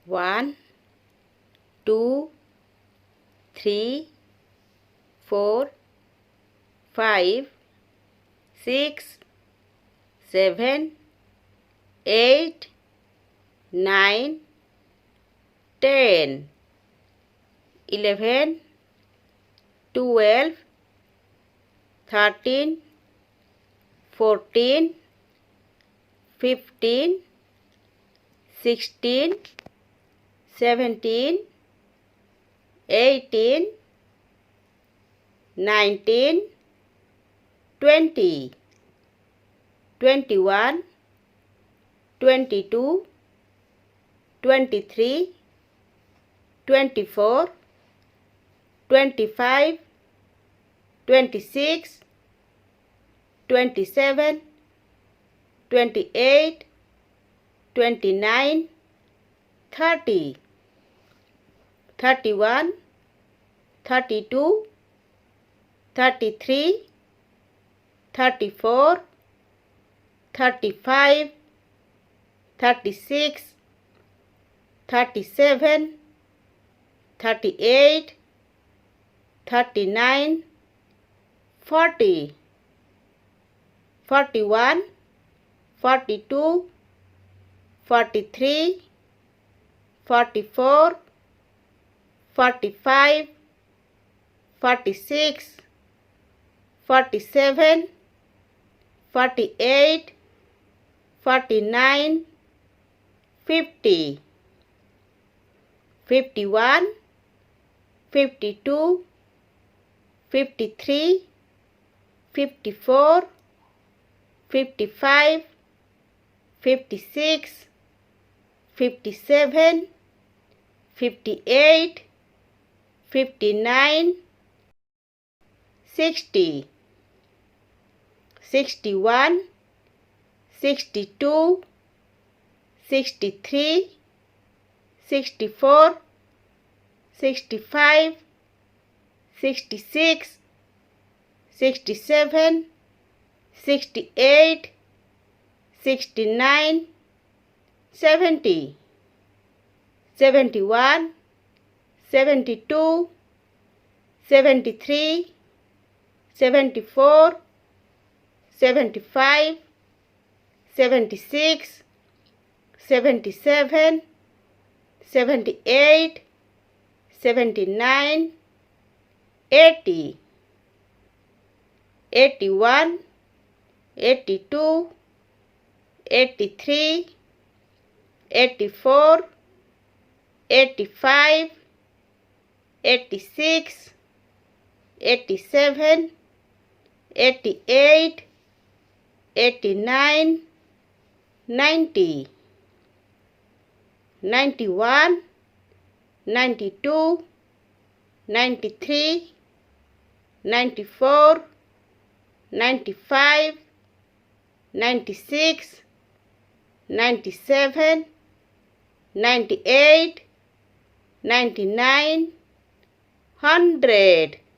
1 2 3 4 5 6 7 8 9 10 11 12 13 14 15 16 17 18 19 20 21 22 23 24 25 26 27 28 29 30 31 32 33 34 35 36 37 38 39 40 41 42 43 44 45 46 47 48 49 50 51 52 53 54 55 56 57 58 59 60 61 62 63 64 65 66 67 68 69 70 71 72 73 74 75 76 77 78 79 80 81 82 83 84 85 86 87 88 89 90 91 92 93 94 95 96 97 98 99 100